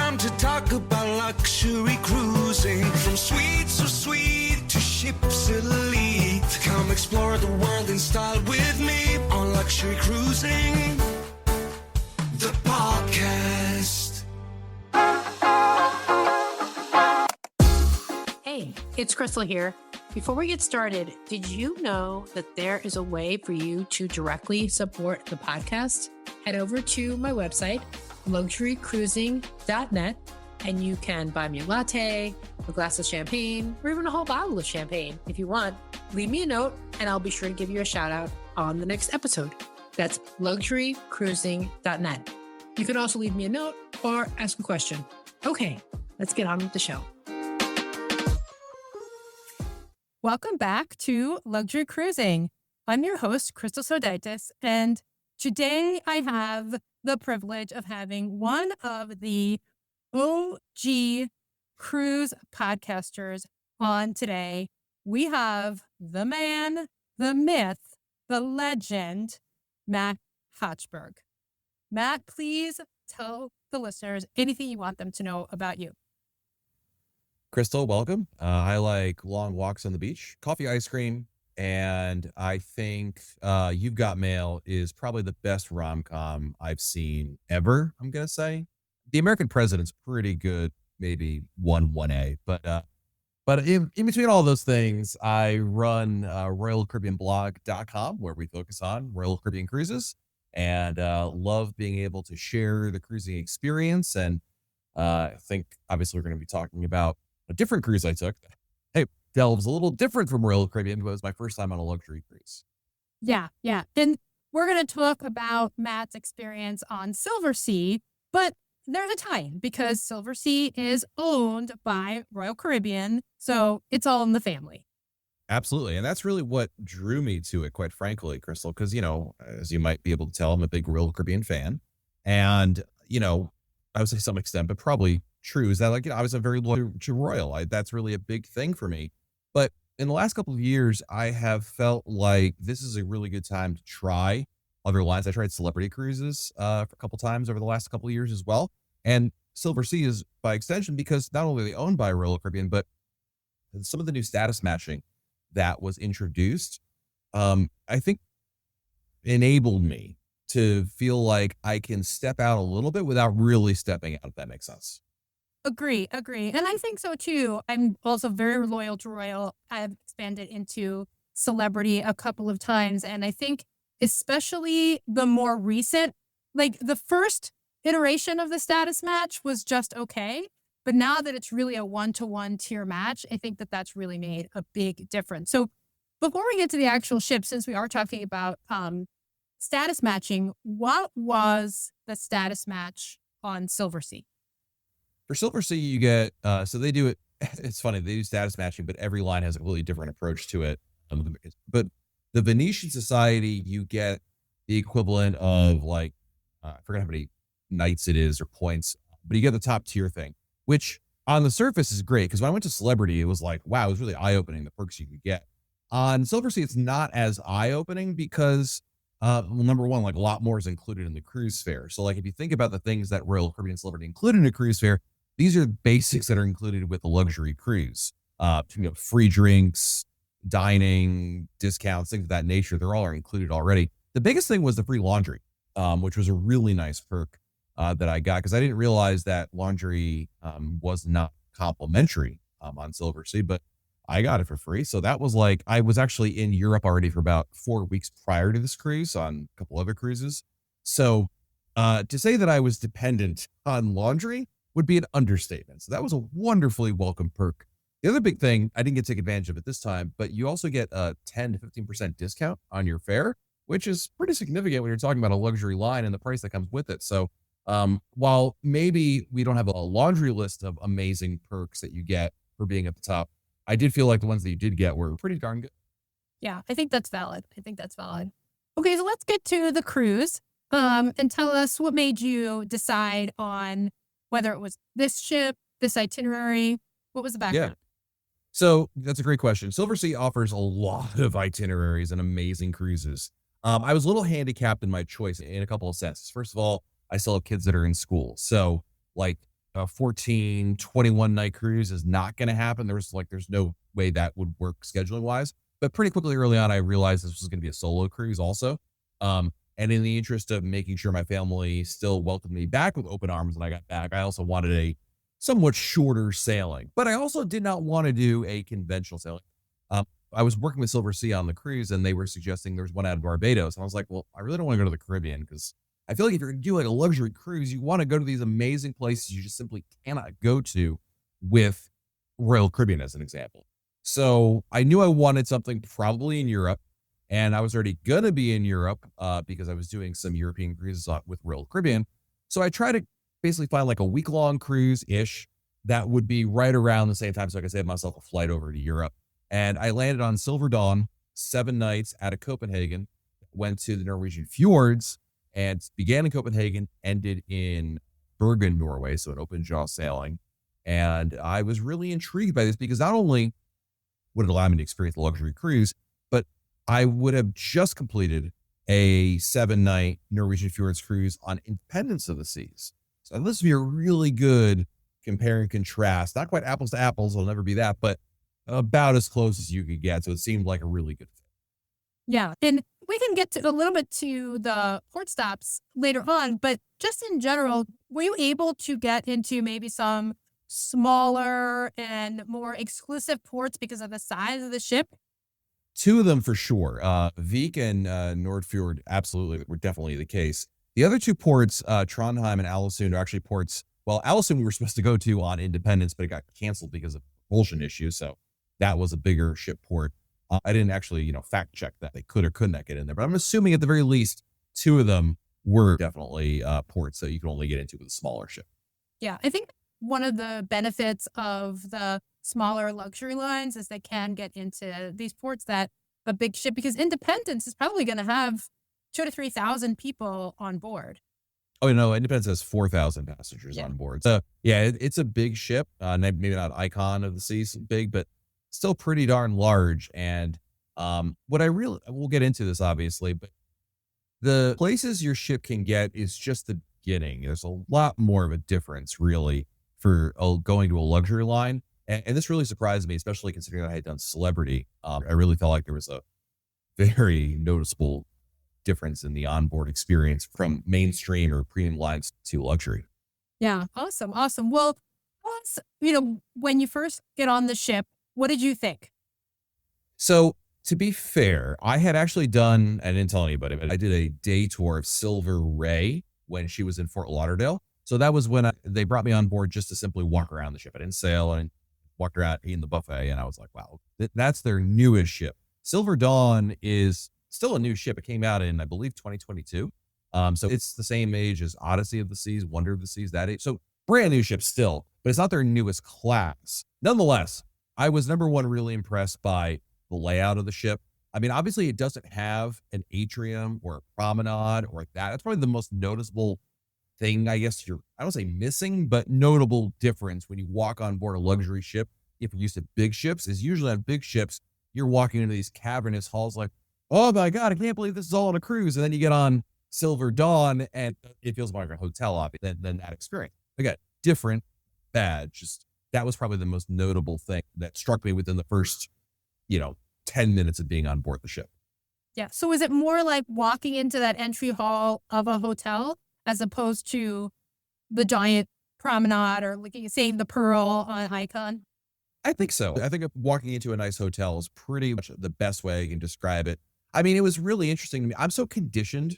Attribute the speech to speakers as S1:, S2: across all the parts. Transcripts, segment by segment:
S1: time to talk about luxury cruising. From suites so sweet to ships elite. Come explore the world in style with me on Luxury Cruising, the podcast.
S2: Hey, it's Crystal here. Before we get started, did you know that there is a way for you to directly support the podcast? Head over to my website, luxurycruising.net, and you can buy me a latte, a glass of champagne, or even a whole bottle of champagne if you want. Leave me a note, and I'll be sure to give you a shout out on the next episode. That's luxurycruising.net. You can also leave me a note or ask a question. Okay, let's get on with the show.
S3: Welcome back to Luxury Cruising. I'm your host, Crystal Sodaitis, and today I have the privilege of having one of the OG cruise podcasters on today. We have the man, the myth, the legend, Matt Hochberg. Matt, please tell the listeners anything you want them to know about you.
S4: Crystal, welcome. I like long walks on the beach, coffee, ice cream, and I think You've Got Mail is probably the best rom-com I've seen ever, I'm going to say. The American President's pretty good, maybe 1A, but in between all those things, I run RoyalCaribbeanBlog.com, where we focus on Royal Caribbean cruises, and love being able to share the cruising experience. And I think obviously we're going to be talking about a different cruise I took. Hey, delves a little different from Royal Caribbean, but it was my first time on a luxury cruise.
S3: Yeah. And we're going to talk about Matt's experience on Silversea, but there's a tie-in because Silversea is owned by Royal Caribbean, so it's all in the family.
S4: Absolutely. And that's really what drew me to it, quite frankly, Crystal, because, as you might be able to tell, I'm a big Royal Caribbean fan. And, I would say to some extent, but probably true, is that I was a very loyal to Royal. That's really a big thing for me. But in the last couple of years, I have felt like this is a really good time to try other lines. I tried celebrity cruises for a couple times over the last couple of years as well. And Silversea is by extension, because not only are they owned by Royal Caribbean, but some of the new status matching that was introduced, I think enabled me to feel like I can step out a little bit without really stepping out, if that makes sense.
S3: Agree. And I think so too. I'm also very loyal to Royal. I've expanded into celebrity a couple of times. And I think especially the more recent, like the first iteration of the status match was just okay. But now that it's really a one-to-one tier match, I think that that's really made a big difference. So before we get to the actual ship, since we are talking about status matching, what was the status match on Silversea?
S4: For Silversea, you get, so they do it, it's funny, they do status matching, but every line has a completely different approach to it. But the Venetian Society, you get the equivalent of I forget how many nights it is or points, but you get the top tier thing, which on the surface is great. Because when I went to Celebrity, it was like, wow, it was really eye-opening, the perks you could get. On Silversea, it's not as eye-opening because, number one, a lot more is included in the cruise fare. So if you think about the things that Royal Caribbean Celebrity included in a cruise fare, these are basics that are included with a luxury cruise. Free drinks, dining, discounts, things of that nature. They're all included already. The biggest thing was the free laundry, which was a really nice perk that I got, because I didn't realize that laundry was not complimentary on Silversea, but I got it for free. So that was I was actually in Europe already for about 4 weeks prior to this cruise on a couple other cruises. So to say that I was dependent on laundry would be an understatement. So that was a wonderfully welcome perk. The other big thing, I didn't get to take advantage of it this time, but you also get a 10 to 15% discount on your fare, which is pretty significant when you're talking about a luxury line and the price that comes with it. So while maybe we don't have a laundry list of amazing perks that you get for being at the top, I did feel like the ones that you did get were pretty darn good.
S3: Yeah, I think that's valid. Okay, so let's get to the cruise and tell us what made you decide on whether it was this ship, this itinerary. What was the background?
S4: Yeah. So that's a great question. Silversea offers a lot of itineraries and amazing cruises. I was a little handicapped in my choice in a couple of senses. First of all, I still have kids that are in school. So a 14, 21 night cruise is not going to happen. There's no way that would work scheduling wise. But pretty quickly early on, I realized this was going to be a solo cruise also. And in the interest of making sure my family still welcomed me back with open arms when I got back, I also wanted a somewhat shorter sailing. But I also did not want to do a conventional sailing. I was working with Silversea on the cruise, and they were suggesting there's one out of Barbados. And I was like, well, I really don't want to go to the Caribbean because I feel like if you're going to do like a luxury cruise, you want to go to these amazing places you just simply cannot go to with Royal Caribbean as an example. So I knew I wanted something probably in Europe, and I was already going to be in Europe because I was doing some European cruises with Royal Caribbean. So I tried to basically find like a week-long cruise-ish that would be right around the same time so I could save myself a flight over to Europe. And I landed on Silver Dawn, 7 nights out of Copenhagen, went to the Norwegian fjords, and began in Copenhagen, ended in Bergen, Norway, so an open jaw sailing. And I was really intrigued by this because not only would it allow me to experience the luxury cruise, but I would have just completed a 7-night Norwegian fjords cruise on Independence of the Seas. So this would be a really good compare and contrast. Not quite apples to apples, it'll never be that, but about as close as you could get. So it seemed like a really good fit.
S3: Yeah. And we can get to a little bit to the port stops later on, but just in general, were you able to get into maybe some smaller and more exclusive ports because of the size of the ship?
S4: 2 of them for sure. Vik and Nordfjord absolutely were definitely the case. The other 2 ports, Trondheim and Alesund, are actually ports. Well, Alesund we were supposed to go to on Independence, but it got canceled because of propulsion issues. So that was a bigger ship port. I didn't actually, fact check that they could or could not get in there, but I'm assuming at the very least 2 of them were definitely ports that you can only get into with a smaller ship.
S3: Yeah, I think one of the benefits of the smaller luxury lines is they can get into these ports that a big ship, because Independence is probably going to have 2,000 to 3,000 people on board.
S4: Oh, no, Independence has 4,000 passengers on board. So yeah, it's a big ship. Maybe not Icon of the Seas big, but still pretty darn large. And we'll get into this obviously, but the places your ship can get is just the beginning. There's a lot more of a difference really for going to a luxury line. And this really surprised me, especially considering I had done Celebrity. I really felt like there was a very noticeable difference in the onboard experience from mainstream or premium lines to luxury.
S3: Yeah, awesome. Well, when you first get on the ship, what did you think?
S4: So to be fair, I had actually done, I didn't tell anybody, but I did a day tour of Silver Ray when she was in Fort Lauderdale. So that was when they brought me on board just to simply walk around the ship. I didn't sail and walked around eating the buffet. And I was like, wow, that's their newest ship. Silver Dawn is still a new ship. It came out in, I believe, 2022. So it's the same age as Odyssey of the Seas, Wonder of the Seas, that age. So brand new ship still, but it's not their newest class. Nonetheless, I was number one really impressed by the layout of the ship. I mean, obviously it doesn't have an atrium or a promenade or that. That's probably the most noticeable thing, I guess I don't say missing, but notable difference when you walk on board a luxury ship. If you're used to big ships, is usually on big ships, you're walking into these cavernous halls like, oh my God, I can't believe this is all on a cruise. And then you get on Silver Dawn and it feels more like a hotel lobby than that experience. Again, different, bad, just that was probably the most notable thing that struck me within the first, 10 minutes of being on board the ship.
S3: Yeah. So is it more like walking into that entry hall of a hotel as opposed to the giant promenade or like you say the Pearl on Icon?
S4: I think so. I think walking into a nice hotel is pretty much the best way I can describe it. I mean, it was really interesting to me. I'm so conditioned,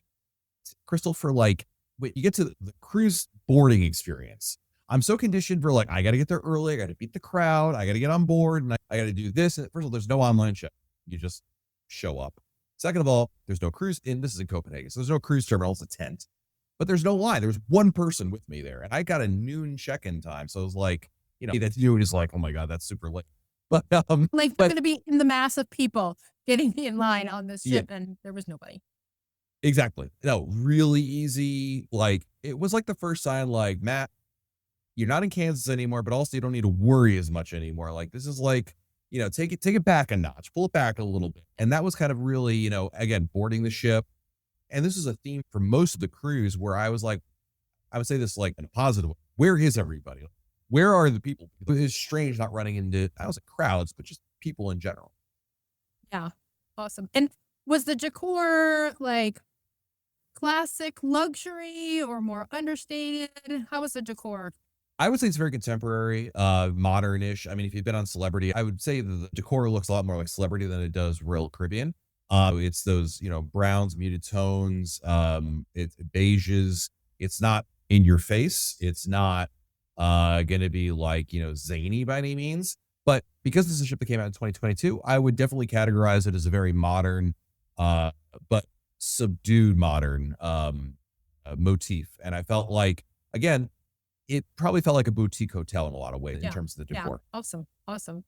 S4: Crystal, for when you get to the cruise boarding experience. I'm so conditioned for I got to get there early. I got to beat the crowd. I got to get on board and I got to do this. And first of all, there's no online check. You just show up. Second of all, there's no cruise this is in Copenhagen. So there's no cruise terminal. It's a tent, but there's no line. There's one person with me there and I got a noon check-in time. So it was that's noon is like, oh my God, that's super late. But,
S3: we're going to be in the mass of people getting in line on this ship and there was nobody.
S4: Exactly. No, really easy. It was the first sign, Matt, you're not in Kansas anymore, but also you don't need to worry as much anymore. This is take it back a notch, pull it back a little bit. And that was kind of really, again, boarding the ship. And this is a theme for most of the cruise where I was I would say this in a positive way. where is everybody? Where are the people? It's strange not running into, I don't say crowds, but just people in general.
S3: Yeah. Awesome. And was the decor like classic luxury or more understated? How was the decor?
S4: I would say it's very contemporary, modern-ish. I mean, if you've been on Celebrity, I would say that the decor looks a lot more like Celebrity than it does Royal Caribbean. It's those, browns, muted tones, it's beiges. It's not in your face. It's not going to be like, zany by any means. But because this is a ship that came out in 2022, I would definitely categorize it as a very modern, but subdued modern motif. And I felt like, again, it probably felt like a boutique hotel in a lot of ways in terms of the decor.
S3: Yeah. Awesome.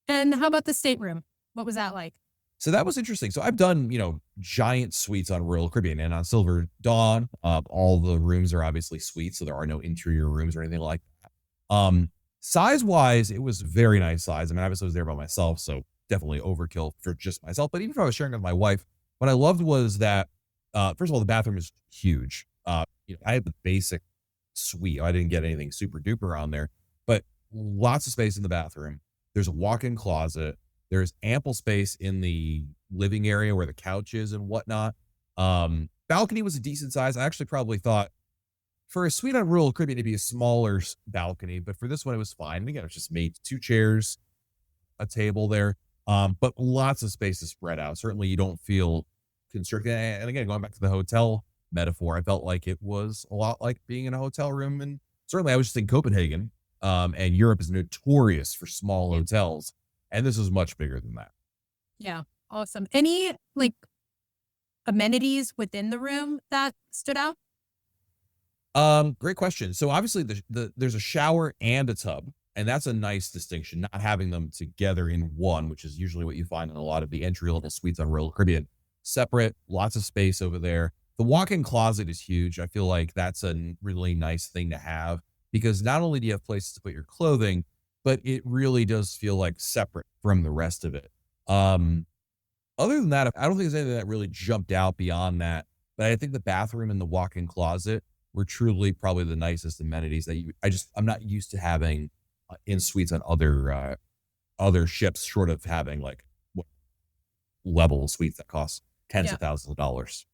S3: And how about the stateroom? What was that like?
S4: So that was interesting. So I've done, giant suites on Royal Caribbean and on Silver Dawn. All the rooms are obviously suites, so there are no interior rooms or anything like that. Size wise, it was very nice size. I mean, obviously I was there by myself, so definitely overkill for just myself. But even if I was sharing with my wife, what I loved was that, first of all, the bathroom is huge. I had the basic suite. I didn't get anything super duper on there, but lots of space in the bathroom. There's a walk-in closet. There's ample space in the living area where the couch is and whatnot. Balcony was a decent size. I actually probably thought for a suite on Royal Caribbean, it'd be a smaller balcony, but for this one, it was fine. And again, it's just made 2 chairs, a table there, but lots of space to spread out. Certainly you don't feel constricted. And again, going back to the hotel metaphor, I felt like it was a lot like being in a hotel room. And certainly I was just in Copenhagen, and Europe is notorious for small hotels. And this was much bigger than that.
S3: Yeah. Awesome. Any like amenities within the room that stood out?
S4: Great question. So obviously there's a shower and a tub, and that's a nice distinction, not having them together in one, which is usually what you find in a lot of the entry level suites on Royal Caribbean. Separate, lots of space over there. The walk-in closet is huge. I feel like that's a really nice thing to have because not only do you have places to put your clothing, but it really does feel like separate from the rest of it. Other than that, I don't think there's anything that really jumped out beyond that, but I think the bathroom and the walk-in closet were truly probably the nicest amenities that I'm not used to having in suites on other ships, short of having like level suites that cost tens of thousands of dollars.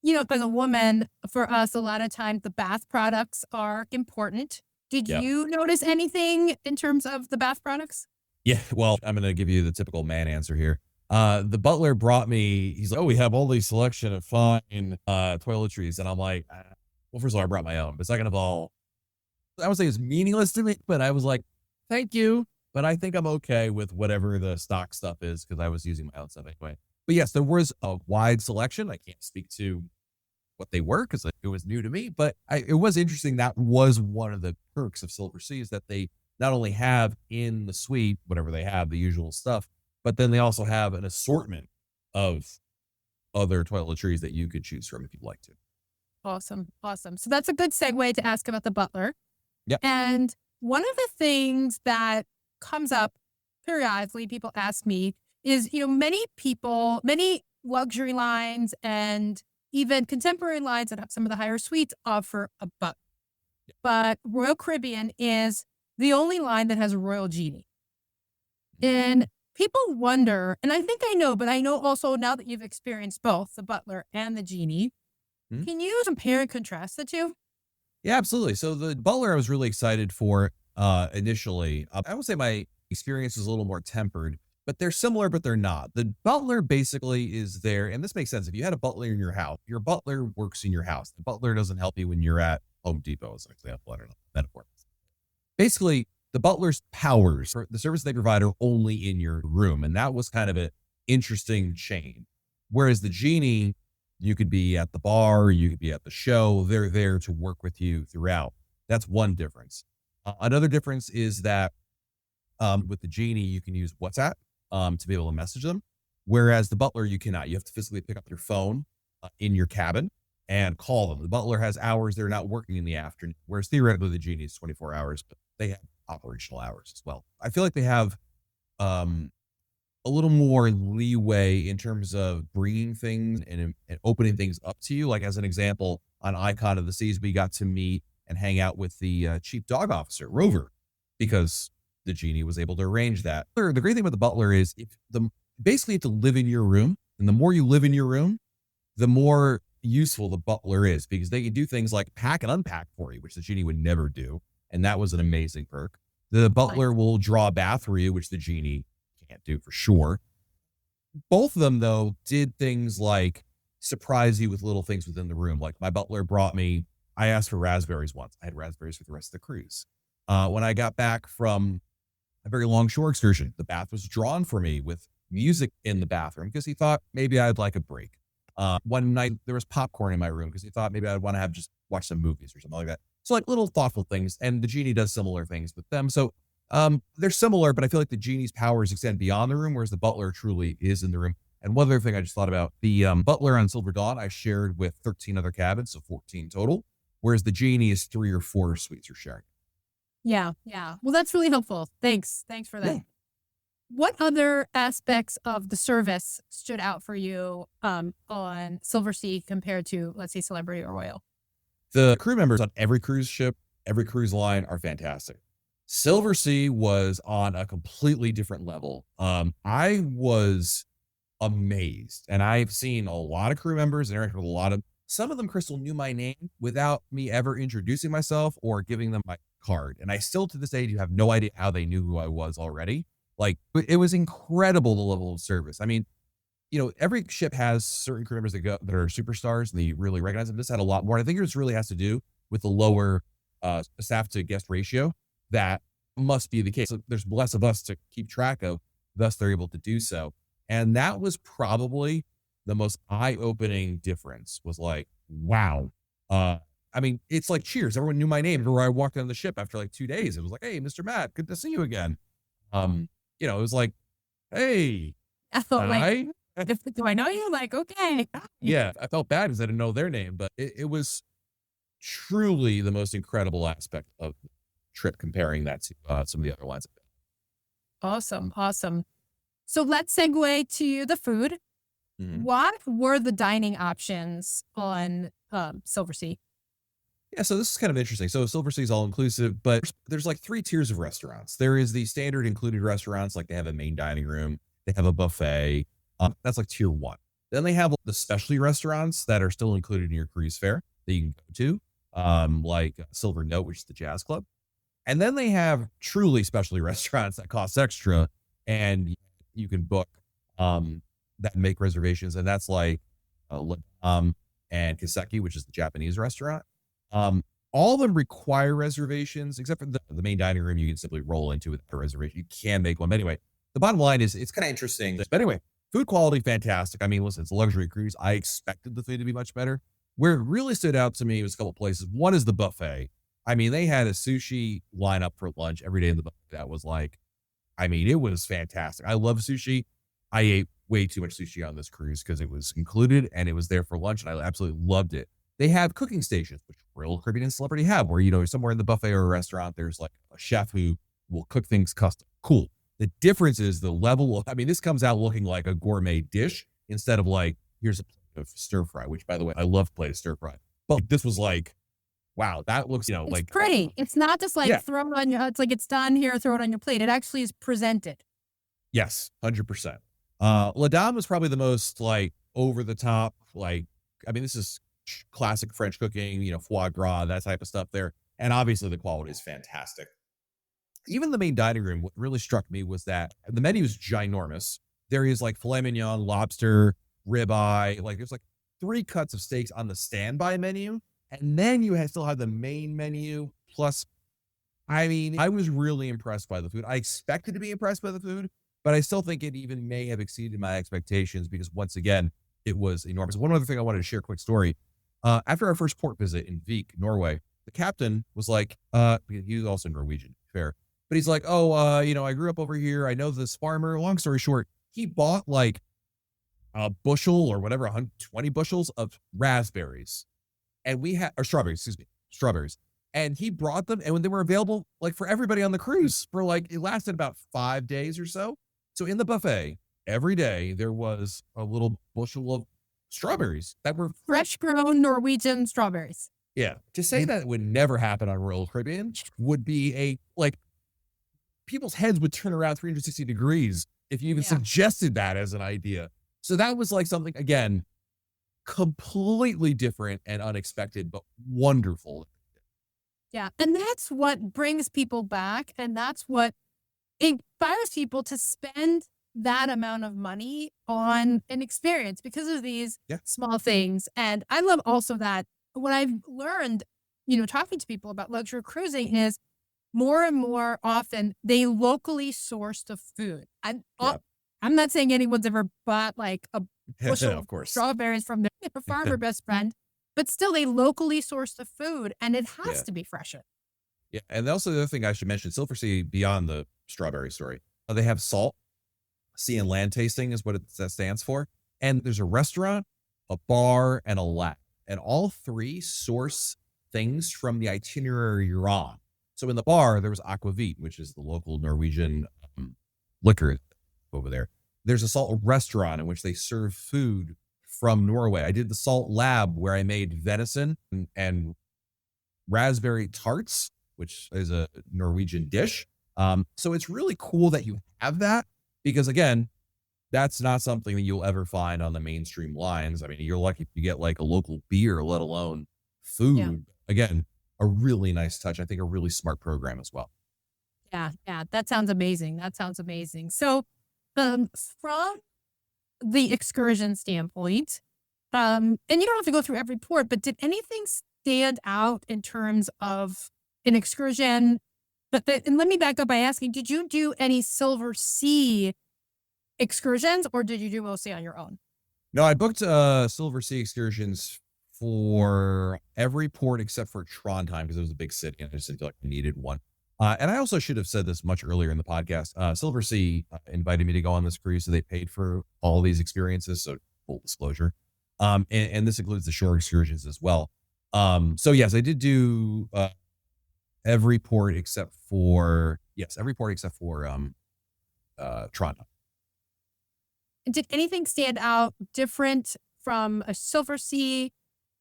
S3: As a woman, for us, a lot of times the bath products are important. Did you notice anything in terms of the bath products?
S4: Yeah, well, I'm going to give you the typical man answer here. The butler brought me, he's like, oh, we have all these selection of fine toiletries. And I'm like, well, first of all, I brought my own. But second of all, I would say it's meaningless to me, but I was like, thank you. But I think I'm okay with whatever the stock stuff is because I was using my own stuff anyway. But yes, there was a wide selection. I can't speak to what they were because it was new to me, but it was interesting. That was one of the perks of Silversea is that they not only have in the suite, whatever they have, the usual stuff, but then they also have an assortment of other toiletries that you could choose from if you'd like to.
S3: Awesome. So that's a good segue to ask about the Butler.
S4: Yep.
S3: And one of the things that comes up periodically, people ask me is, many luxury lines and even contemporary lines that have some of the higher suites offer a Butler. But Royal Caribbean is the only line that has a Royal Genie. And people wonder, and I think I know, but I know also now that you've experienced both the Butler and the Genie, can you compare and contrast the two?
S4: Yeah, absolutely. So the Butler I was really excited for initially. I would say my experience was a little more tempered, but they're similar, but they're not. The Butler basically is there, and this makes sense. If you had a butler in your house, your butler works in your house. The butler doesn't help you when you're at Home Depot, as an example. I don't know, metaphor. Basically, the butler's powers, the service they provide are only in your room, and that was kind of an interesting chain. Whereas the Genie, you could be at the bar, you could be at the show. They're there to work with you throughout. That's one difference. Another difference is that with the Genie, you can use WhatsApp to be able to message them. Whereas the Butler, you cannot. You have to physically pick up your phone in your cabin and call them. The Butler has hours they're not working in the afternoon, whereas theoretically the Genie is 24 hours, but they have operational hours as well. I feel like they have a little more leeway in terms of bringing things and opening things up to you. Like as an example, on Icon of the Seas, we got to meet and hang out with the chief dog officer, Rover, because the Genie was able to arrange that. The great thing about the Butler is basically you have to live in your room. And the more you live in your room, the more useful the Butler is, because they can do things like pack and unpack for you, which the Genie would never do. And that was an amazing perk. The Butler will draw a bath for you, which the Genie can't do for sure. Both of them, though, did things like surprise you with little things within the room. Like my Butler brought me, I asked for raspberries once. I had raspberries for the rest of the cruise. When I got back from a very long shore excursion, the bath was drawn for me with music in the bathroom because he thought maybe I'd like a break. One night there was popcorn in my room because he thought maybe I'd want to just watch some movies or something like that. So like little thoughtful things, and the Genie does similar things with them. So they're similar, but I feel like the Genie's powers extend beyond the room, whereas the Butler truly is in the room. And one other thing I just thought about, the Butler on Silver Dawn, I shared with 13 other cabins, so 14 total, whereas the Genie is 3 or 4 suites you're sharing.
S3: Yeah. Well, that's really helpful. Thanks for that. Yeah. What other aspects of the service stood out for you on Silversea compared to, let's say, Celebrity or Royal?
S4: The crew members on every cruise ship, every cruise line are fantastic. Silversea was on a completely different level. I was amazed, and I've seen a lot of crew members and interacted with some of them, Crystal, knew my name without me ever introducing myself or giving them my card. And I still to this day do have no idea how they knew who I was already. Like, it was incredible, the level of service. I mean, every ship has certain crew members that are superstars and they really recognize them. This had a lot more. I think this really has to do with the lower staff to guest ratio. That must be the case. So there's less of us to keep track of, thus they're able to do so. And that was probably the most eye-opening difference, was like, wow. I mean, it's like Cheers. Everyone knew my name everywhere I walked on the ship after like 2 days. It was like, hey, Mr. Matt, good to see you again. It was like, hey, hi.
S3: Do I know you? Like, okay.
S4: Yeah, I felt bad because I didn't know their name, but it was truly the most incredible aspect of the trip, comparing that to some of the other lines.
S3: Awesome. So let's segue to the food. Mm-hmm. What were the dining options on Silversea?
S4: Yeah, so this is kind of interesting. So Silversea is all inclusive, but there's like 3 tiers of restaurants. There is the standard included restaurants, like they have a main dining room, they have a buffet. That's like tier 1. Then they have the specialty restaurants that are still included in your cruise fare that you can go to, like Silver Note, which is the jazz club. And then they have truly specialty restaurants that cost extra, and you can book that make reservations. And that's like and Kiseki, which is the Japanese restaurant. All of them require reservations, except for the main dining room. You can simply roll into with a reservation. You can make one. But anyway, the bottom line is it's kind of interesting. But anyway, food quality, fantastic. I mean, listen, it's a luxury cruise. I expected the food to be much better. Where it really stood out to me was a couple places. One is the buffet. I mean, they had a sushi lineup for lunch every day in the buffet. That was like, I mean, it was fantastic. I love sushi. I ate way too much sushi on this cruise because it was included and it was there for lunch, and I absolutely loved it. They have cooking stations, which Royal Caribbean and Celebrity have, where, somewhere in the buffet or a restaurant, there's like a chef who will cook things custom. Cool. The difference is the level of, I mean, this comes out looking like a gourmet dish instead of like, here's a plate of stir fry, which, by the way, I love plate of stir fry. But this was like, wow, that looks,
S3: it's
S4: like
S3: pretty. It's not just like throw it on your, it's like it's done here, throw it on your plate. It actually is presented.
S4: Yes, 100%. La Dame was probably the most like over the top, like, I mean, this is classic French cooking, foie gras, that type of stuff there. And obviously the quality is fantastic. Even the main dining room, what really struck me was that the menu is ginormous. There is like filet mignon, lobster, ribeye, like there's like 3 cuts of steaks on the standby menu. And then you still have the main menu. Plus, I mean, I was really impressed by the food. I expected to be impressed by the food, but I still think it even may have exceeded my expectations because, once again, it was enormous. One other thing I wanted to share, a quick story. After our first port visit in Vik, Norway, the captain was like, he was also Norwegian, fair, but he's like, I grew up over here. I know this farmer. Long story short, he bought like a bushel or whatever, 120 bushels of raspberries, and strawberries. And he brought them, and when they were available, like for everybody on the cruise, for like, it lasted about 5 days or so. So in the buffet, every day there was a little bushel of strawberries that were
S3: fresh grown Norwegian strawberries.
S4: Yeah. To say that would never happen on Royal Caribbean would be people's heads would turn around 360 degrees if you even
S3: Yeah.
S4: suggested that as an idea. So that was like something, again, completely different and unexpected, but wonderful.
S3: Yeah. And that's what brings people back. And that's what inspires people to spend that amount of money on an experience because of these
S4: Yeah.
S3: small things. And I love also that what I've learned, talking to people about luxury cruising is more and more often they locally source the food.
S4: Yeah.
S3: I'm not saying anyone's ever bought like a bushel
S4: Of
S3: of
S4: course.
S3: strawberries from their farmer best friend, but still they locally source the food and it has
S4: Yeah.
S3: to be fresher.
S4: Yeah. And also the other thing I should mention, Silversea, beyond the strawberry story, they have salt, sea and land tasting is what that stands for. And there's a restaurant, a bar, and a lab. And all three source things from the itinerary you're on. So in the bar, there was Aquavit, which is the local Norwegian liquor over there. There's a salt restaurant in which they serve food from Norway. I did the salt lab where I made venison and raspberry tarts, which is a Norwegian dish. So it's really cool that you have that because, again, that's not something that you'll ever find on the mainstream lines. I mean, you're lucky if you get like a local beer, let alone food.
S3: Yeah.
S4: Again, a really nice touch. I think a really smart program as well.
S3: Yeah, that sounds amazing. So, from the excursion standpoint, and you don't have to go through every port, but did anything stand out in terms of an excursion? And let me back up by asking, did you do any Silversea excursions or did you do mostly on your own?
S4: No, I booked Silversea excursions for every port except for Trondheim because it was a big city and I just didn't feel like I needed one. And I also should have said this much earlier in the podcast. Silversea invited me to go on this cruise, so they paid for all these experiences. So full disclosure. And this includes the shore excursions as well. So yes, I did do every port except for Trondheim.
S3: And did anything stand out different from a Silversea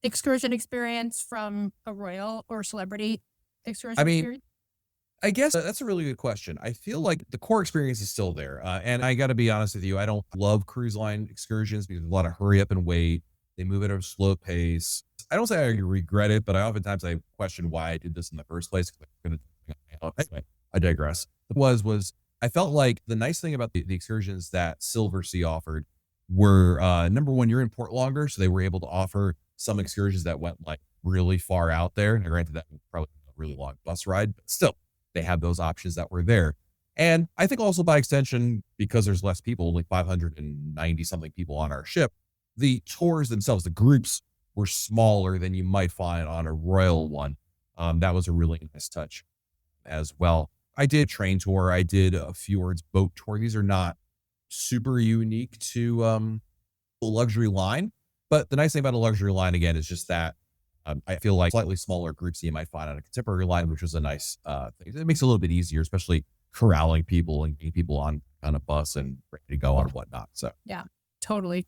S3: excursion experience from a Royal or Celebrity excursion experience?
S4: I guess that's a really good question. I feel like the core experience is still there. And I got to be honest with you, I don't love cruise line excursions because there's a lot of hurry up and wait. They move at a slow pace. I don't say I regret it, but oftentimes I question why I did this in the first place. Anyway, I digress. I felt like the nice thing about the excursions that Silversea offered were, number one, you're in port longer. So they were able to offer some excursions that went like really far out there. And granted, that was probably a really long bus ride, but still, they have those options that were there. And I think also by extension, because there's less people, only 590 something people on our ship, the tours themselves, the groups were smaller than you might find on a Royal one. That was a really nice touch as well. I did train tour. I did a fjords boat tour. These are not super unique to a luxury line, but the nice thing about a luxury line, again, is just that I feel like slightly smaller groups that you might find on a contemporary line, which was a nice thing. It makes it a little bit easier, especially corralling people and getting people on a bus and ready to go and whatnot. So
S3: Yeah, totally.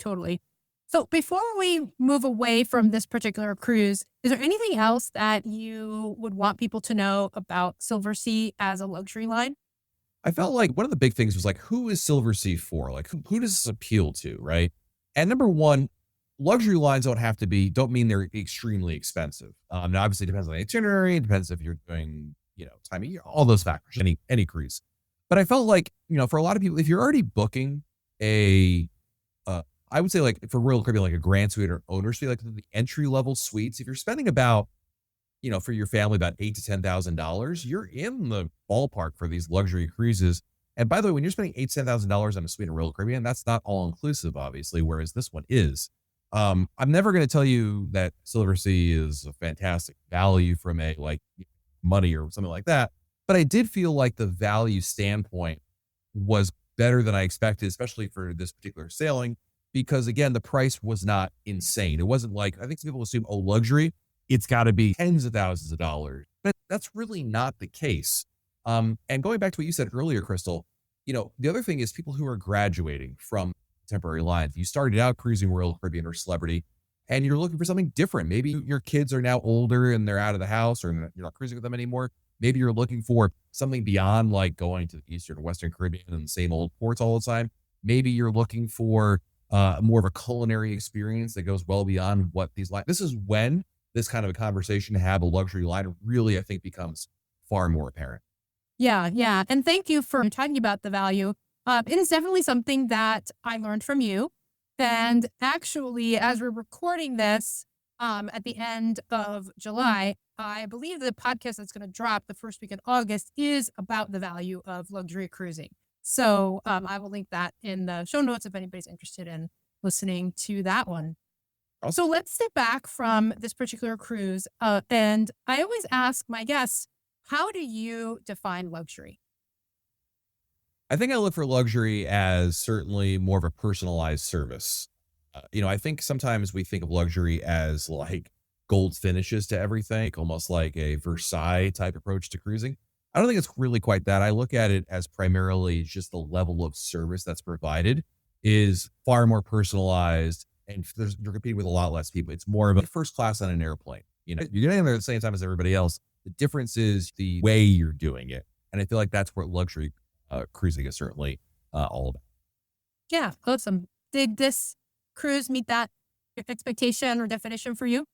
S3: So before we move away from this particular cruise, is there anything else that you would want people to know about Silversea as a luxury line?
S4: I felt like one of the big things was like, who is Silversea for? Like, who does this appeal to, right? And number one, luxury lines don't mean they're extremely expensive. Now, obviously, it depends on the itinerary. It depends if you're doing, time of year, all those factors, any cruise. But I felt like, for a lot of people, if you're already booking I would say like for Royal Caribbean, like a grand suite or owner's suite, like the entry level suites, if you're spending about, for your family, about $8,000 to $10,000, you're in the ballpark for these luxury cruises. And by the way, when you're spending $8,000 to $10,000 on a suite in Royal Caribbean, that's not all inclusive, obviously, whereas this one is. I'm never going to tell you that Silversea is a fantastic value from a like money or something like that, but I did feel like the value standpoint was better than I expected, especially for this particular sailing. Because again, the price was not insane. It wasn't like, I think some people assume, luxury, it's got to be tens of thousands of dollars, but that's really not the case. And going back to what you said earlier, Crystal, the other thing is people who are graduating from contemporary lines. You started out cruising Royal Caribbean or Celebrity. and you're looking for something different. Maybe your kids are now older and they're out of the house, or you're not cruising with them anymore. Maybe you're looking for something beyond like going to the Eastern or Western Caribbean and the same old ports all the time. Maybe you're looking for more of a culinary experience that goes well beyond what these like. This is when this kind of a conversation to have a luxury line really, I think, becomes far more apparent.
S3: Yeah, yeah. And thank you for talking about the value. It is definitely something that I learned from you. And actually, as we're recording this at the end of July, I believe the podcast that's going to drop the first week in August is about the value of luxury cruising. So I will link that in the show notes if anybody's interested in listening to that one.
S4: Awesome.
S3: So let's step back from this particular cruise. And I always ask my guests, how do you define luxury?
S4: I think I look for luxury as certainly more of a personalized service. I think sometimes we think of luxury as like gold finishes to everything, almost like a Versailles type approach to cruising. I don't think it's really quite that. I look at it as primarily just the level of service that's provided is far more personalized, and you're competing with a lot less people. It's more of a first class on an airplane. You're getting there at the same time as everybody else. The difference is the way you're doing it. And I feel like that's what luxury cruising is certainly all about.
S3: Yeah, awesome. Did this cruise meet that expectation or definition for you?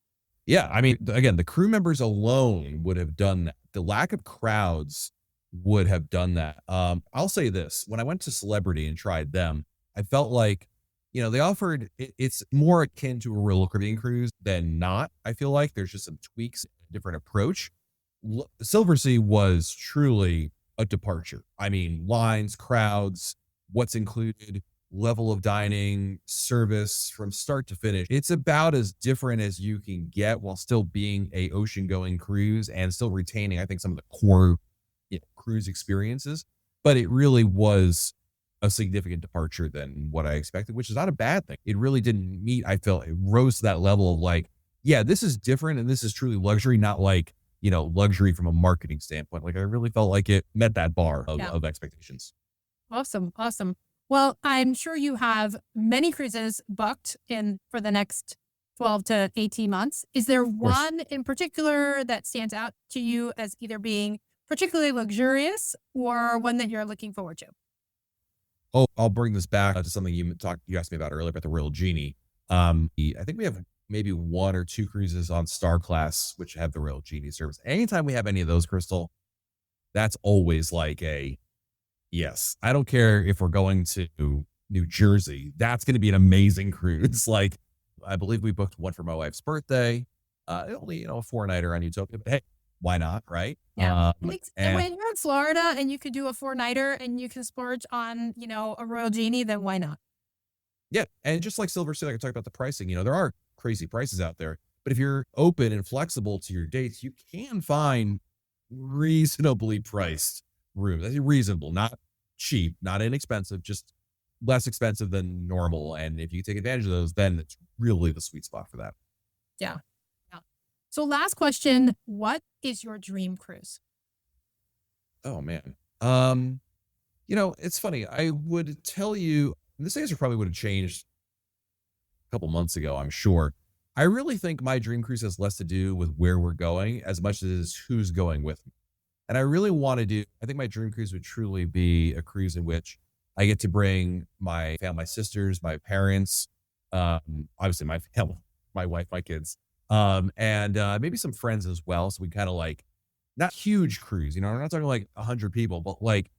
S4: Yeah, I mean, again, the crew members alone would have done that. The lack of crowds would have done that. I'll say this. When I went to Celebrity and tried them, I felt like, they offered, it's more akin to a Royal Caribbean cruise than not. I feel like there's just some tweaks, a different approach. Silversea was truly a departure. I mean, lines, crowds, what's included, level of dining, service from start to finish. It's about as different as you can get while still being a ocean going cruise and still retaining, I think, some of the core cruise experiences. But it really was a significant departure than what I expected, which is not a bad thing. It really didn't meet, I felt it rose to that level of like, yeah, this is different and this is truly luxury, not like, luxury from a marketing standpoint. Like I really felt like it met that bar of expectations.
S3: Awesome. Awesome. Well, I'm sure you have many cruises booked in for the next 12 to 18 months. Is there one in particular that stands out to you as either being particularly luxurious or one that you're looking forward to?
S4: Oh, I'll bring this back to something you asked me about earlier about the Royal Genie. I think we have maybe one or two cruises on Star Class, which have the Royal Genie service. Anytime we have any of those, Crystal, that's always like a yes. I don't care if we're going to New Jersey. That's going to be an amazing cruise. Like, I believe we booked one for my wife's birthday. Only, a 4-nighter on Utopia, but hey, why not? Right.
S3: Yeah. And when you're in Florida and you could do a 4-nighter and you can splurge on, a Royal Genie, then why not?
S4: Yeah. And just like Silversea, like I talked about the pricing, there are crazy prices out there, but if you're open and flexible to your dates, you can find reasonably priced rooms. That's reasonable, not cheap, not inexpensive, just less expensive than normal. And if you take advantage of those, then it's really the sweet spot for that.
S3: Yeah. So last question, what is your dream cruise?
S4: Oh man. It's funny. I would tell you, this answer probably would have changed a couple months ago, I'm sure. I really think my dream cruise has less to do with where we're going as much as who's going with me. And I really want to I think my dream cruise would truly be a cruise in which I get to bring my family, my sisters, my parents, obviously my family, my wife, my kids, and maybe some friends as well. So we kind of like, not huge cruise, we're not talking like 100 people, but like,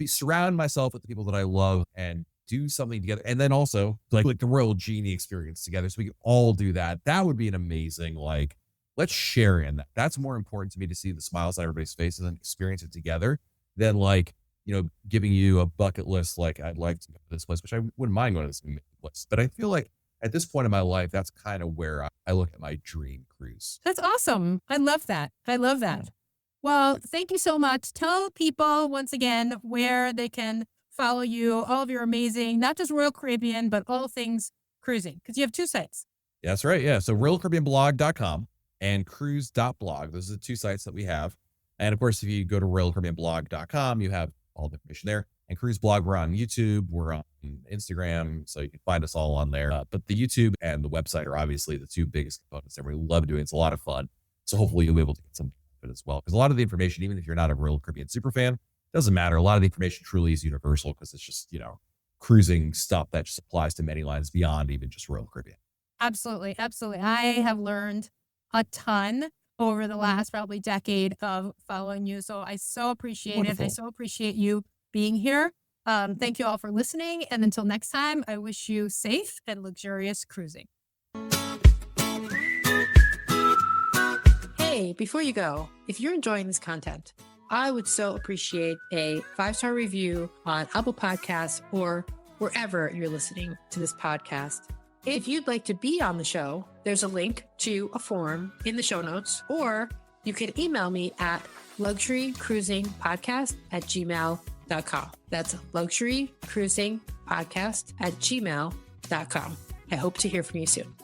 S4: surround myself with the people that I love and do something together. And then also like the Royal Genie experience together. So we can all do that. That would be an amazing, like, let's share in that. That's more important to me, to see the smiles on everybody's faces and experience it together than like, giving you a bucket list. Like, I'd like to go to this place, which I wouldn't mind going to this place. But I feel like at this point in my life, that's kind of where I look at my dream cruise.
S3: That's awesome. I love that. Well, thank you so much. Tell people once again where they can follow you, all of your amazing, not just Royal Caribbean, but all things cruising, because you have two sites.
S4: That's right. Yeah. So RoyalCaribbeanBlog.com and cruise.blog. Those are the two sites that we have. And of course, if you go to RoyalCaribbeanBlog.com, you have all the information there. And Cruise Blog, we're on YouTube, we're on Instagram, so you can find us all on there. But the YouTube and the website are obviously the two biggest components that we love doing. It's a lot of fun. So hopefully you'll be able to get some benefit as well. Because a lot of the information, even if you're not a Royal Caribbean super fan, doesn't matter. A lot of the information truly is universal because it's just, cruising stuff that just applies to many lines beyond even just Royal Caribbean.
S3: Absolutely. Absolutely. I have learned a ton over the last probably decade of following you. So I so appreciate
S4: Wonderful.
S3: it. I so appreciate you being here. Thank you all for listening. And until next time, I wish you safe and luxurious cruising.
S2: Hey, before you go, if you're enjoying this content, I would so appreciate a 5-star review on Apple Podcasts or wherever you're listening to this podcast. If you'd like to be on the show, there's a link to a form in the show notes, or you can email me at luxurycruisingpodcast@gmail.com. That's luxurycruisingpodcast@gmail.com. I hope to hear from you soon.